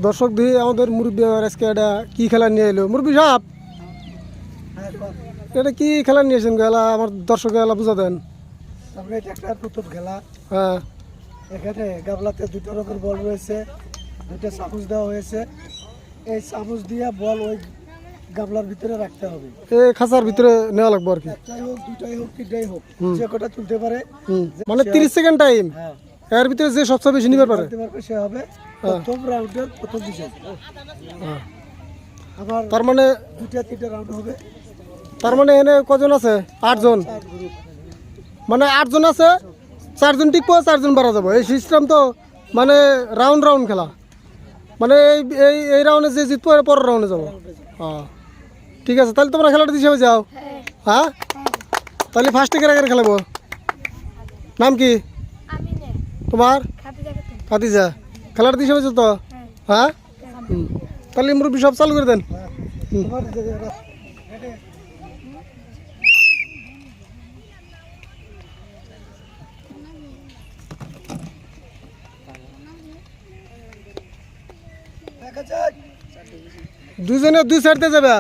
দর্শক দিয়ে আমাদের মুরব্বী আজকে এটা কি খেলা নিয়ে এলো মুরব্বী সাহেব এটা কি খেলা নিয়েছেন গেলা আমার দর্শক এলা বুঝা দেন। আমরা এটা একটা নতুন খেলা। হ্যাঁ এখানে গাবলাতে দুটো রকমের বল রয়েছে, দুটো চামচ দেওয়া হয়েছে। এই চামচ দিয়ে বল ওই গাবলার ভিতরে রাখতে হবে। এই খাঁচার ভিতরে নেওয়া লাগবে আর কি। একটাই হোক, দুটাই হোক, তিনটাই হোক, যে কটা তুলতে পারে। মানে 30 সেকেন্ড টাইম। হ্যাঁ, এর ভিতরে যে সবচেয়ে বেশি নিতে পারে সে হবে প্রথম রাউন্ডের প্রথম বিজয়। আবার তার মানে দুটা তিনটা রাউন্ড হবে। তার মানে এনে কজন আছে? 8 জন। মানে 8 জন আছে, 4 জন টিকবো, 4 জন বাড়া যাবো। এই সিস্টেম তো মানে রাউন্ড রাউন্ড খেলা। মানে এই এই রাউন্ডে যে জিতবো এর পরের রাউন্ডে যাবো। হ্যাঁ ঠিক আছে, তাহলে তোমরা খেলাটা হিসেবে যাও। হ্যাঁ তাহলে ফার্স্টে কেরা কেরা খেলাবো? নাম কি তোমার? খাদিজা। খেলাটা হিসেবে যাও তো? হ্যাঁ তাহলে মুরব্বী সব চালু করে দেন। দুজনে দুই সাইডতে যাবে।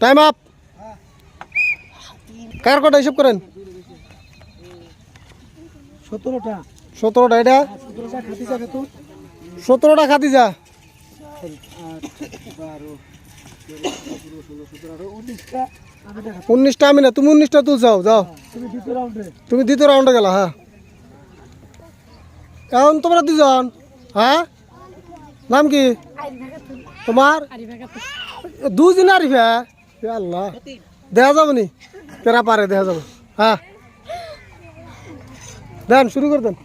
Time up. কার কটা হিসাব করেন? 17টা। 17টা। এটা 17টা খাদিজা বেতন। 17টা খাদিজা। 19টা আমি না, তুমি 19টা তুলছাও। যাও তুমি দ্বিতীয় রাউন্ডে গেলা। হ্যাঁ এখন তোমরা দুজন। হ্যাঁ নাম কি তোমার? দুজন আরিফা। আল্লাহ দেখা যাবো নি কেরা পারে, দেখা যাবো। হ্যাঁ দেন শুরু করে দেন।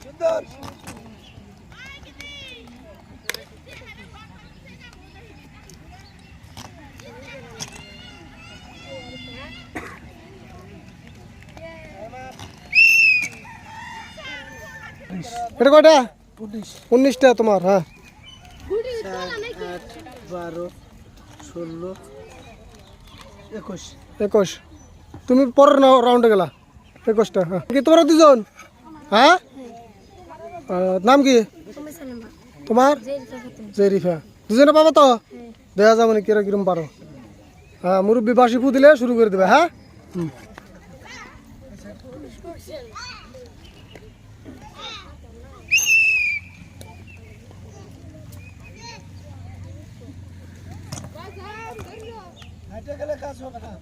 সুন্দর। এটা কয়টা? 19টা তোমার। হ্যাঁ 8, 12, 16, 21। 21। তুমি পরের রাউন্ডে গেলা। 21টা। হ্যাঁ কি তোমরা দুজন? হ্যাঁ নাম কি তোমার? জেরিফা। দুজনে পাবো তো? দেখা যাবো নি কিরা কিরম পারো। হ্যাঁ মুরব্বী বাসি ফু দিলে শুরু করে দেবে। হ্যাঁ হাইটে গেলে কাজ হবে না।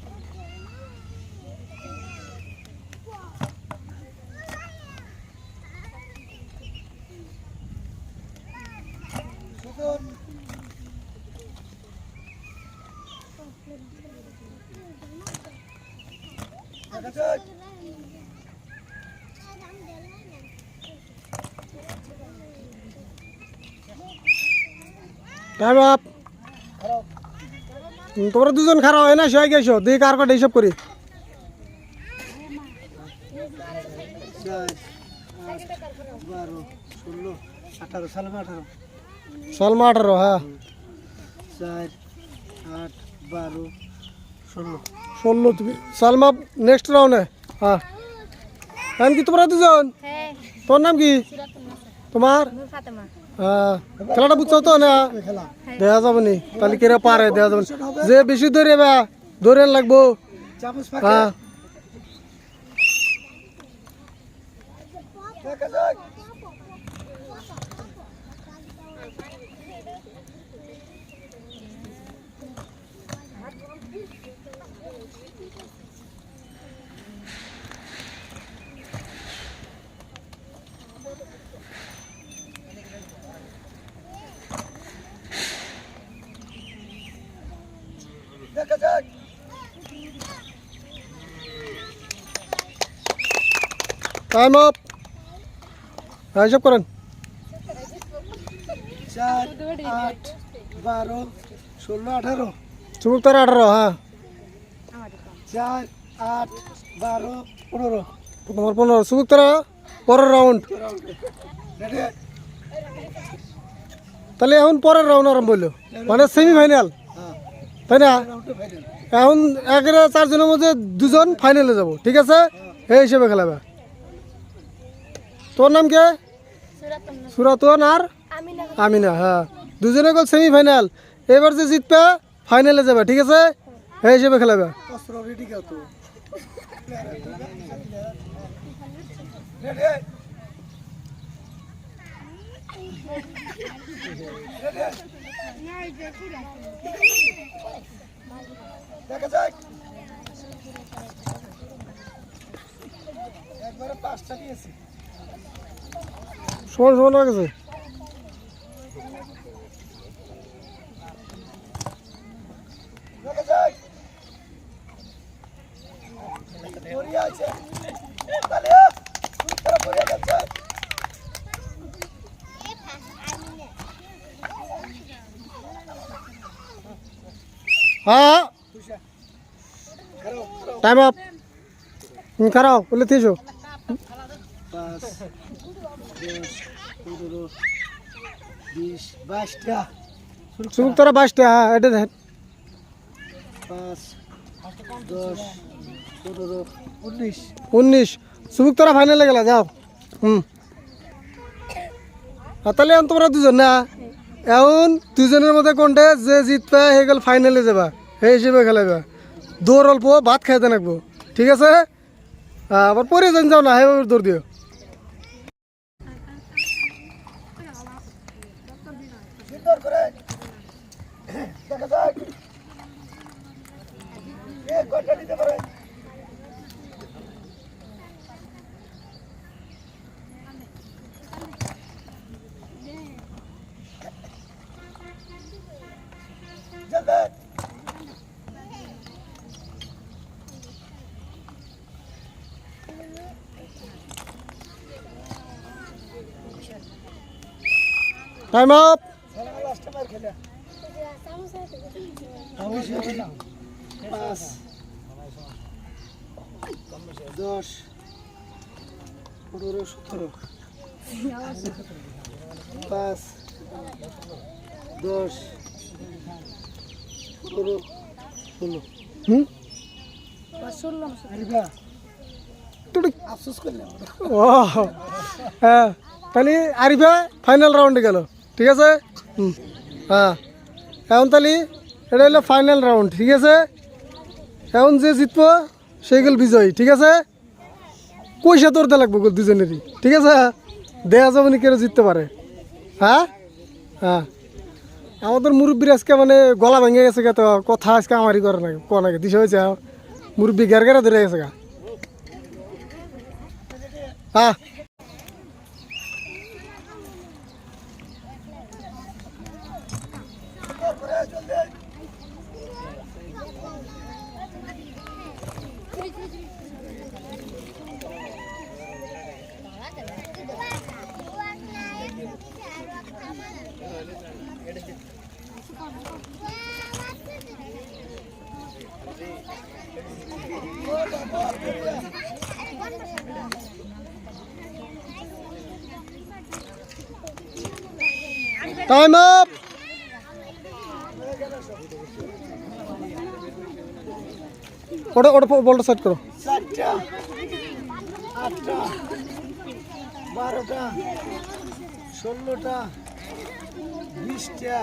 Time up. তোমরা দুজন খারাপ হয় না, সবাই গেছো দেখি কার কটা হিসাব করি। 4, 8, 12, 16, 18। সালমা 18। সালমা 18। হ্যাঁ 4, 8, 12, 16। 16 তুমি। সালমা নেক্সট রাউন্ডে। হ্যাঁ নাম কি তোমরা দুজন? তোর নাম কি? তোমার? হ্যাঁ খেলাটা বুঝছো তো না? দেখা যাবে নি তাহলে কেরা পারে, দেখা যাবে। যে বেশি ধরে ধরে লাগবো। হ্যাঁ টাইম আপ। হিসাব করেন। 4 8 12 16 18 চুমুক তার 18, হ্যাঁ 4 8 12 15 তোমার 15, চুমুক তারা পরের রাউন্ড। রেডি তাহলে এখন পরের রাউন্ড আরম্ভ হইলো, মানে সেমিফাইনাল, হ্যাঁ তাই না? রাউন্ডে ফাইনাল এখন 4 জনের মধ্যে 2 জন ফাইনালে যাব, ঠিক আছে? এই হিসেবে খেলাবে। তোর নাম কে? সুরাতন আর আমিনা, হ্যাঁ 2 জনে গোল সেমিফাইনাল। এবার যে জিতবে ফাইনালে যাবে, ঠিক আছে? এই হিসেবে খেলাবে। অস্ত্র রেডি কেউ তো রেডি দেখা যাক একবারে 5টা দিয়েছি সমান সমান হয়ে গেছে। দেখা যাক পরিয়া আছে তাহলে তারা পরিয়া যাচ্ছে হ্যাঁ তুষা করো টাইম আপ। খারাও বলে 300। 5 10 15 20 22টা চুমুক তারা 22টা, হ্যাঁ এটা দেখেন। 5 10 15 19 19, চুমুক তারা ফাইনালে গেলা, যাও। তাহলে এখন তোমরা 2 জন না, এখন 2 জনের মধ্যে কোনটা যে জিতবে হয়ে গেল ফাইনালে যাবা, সেই হিসেবে খেলাবে। দৌড় অল্প, ভাত খাইতে নাকবো, ঠিক আছে? আবার পরে যাও না, হ্যাঁ দৌড় দিও। সুন্দর করে দেখা যাক কে কয়টা নিতে পারে জলদি টাইম আপ। লাস্ট মার খেলে আমি খেললাম 5 10 15 17 5 10 15 16 হুম আরিবা তুই আফসোস করলাম ও হ্যাঁ, তাহলে আরিফা ফাইনাল রাউন্ডে গেল, ঠিক আছে? হ্যাঁ এখন তাহলে এটা হলো ফাইনাল রাউন্ড, ঠিক আছে? এখন যে জিতবো সেই গেল বিজয়ী, ঠিক আছে? পয়সা তোরতে লাগবো গোল 2 জনেরই, ঠিক আছে? দেয়া যাবে না কেউ জিততে পারে। হ্যাঁ হ্যাঁ, আমাদের মুরব্বীর আজকে মানে গলা ভেঙে গেছে গা, তো কথা আজকে আমারই করে না কোয়া নাকি দিশে হয়েছে। মুরব্বী গের গেরা ধরে গেছে গা। হ্যাঁ টাইম আপ। ওটা ওটা বলটা সেট করো। 4টা 8টা 12টা 16টা 20টা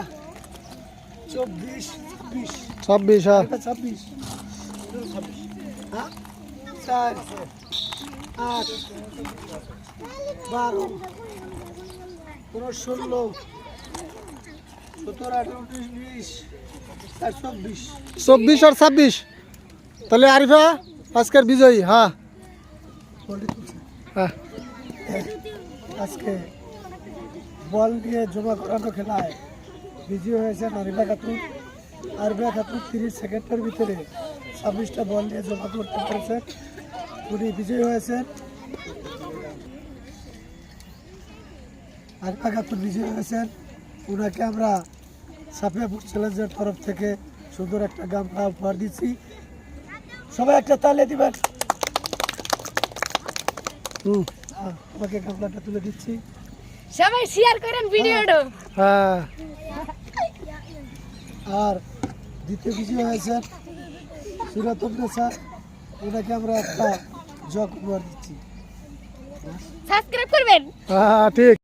24 26, হ্যাঁ 26 হ্যাঁ 4 8 12 15 16 17 18 19 20 আর 24 24 আর 26, তাহলে আরিফা আজকের বিজয়ী। হ্যাঁ হ্যাঁ আজকে বল দিয়ে জমা করানো খেলায় বিজয়ী হয়েছেন আরিফা খাতুন। আরিফা খাতুন 30 সেকেন্ডের ভিতরে 26টা বল দিয়ে জমা করতে পেরেছেন, উনি বিজয়ী হয়েছেন। আরিফা খাতুন বিজয়ী হয়েছেন, ওনাকে আমরা সাফিয়াপুর চ্যালেঞ্জের তরফ থেকে সুন্দর একটা গামছা উপহার দিচ্ছি। সবাই একটা তালে দিবেন। তোমাকে গামলাটা তুলে দিচ্ছি। সবাই শেয়ার করেন ভিডিওটা। হ্যাঁ আর দ্বিতীয় বিজয়ী হয়েছেন সুরাতন্দ্র, ওনাকে আমরা একটা জগ উপহার দিচ্ছি। সাবস্ক্রাইব করবেন। হ্যাঁ ঠিক।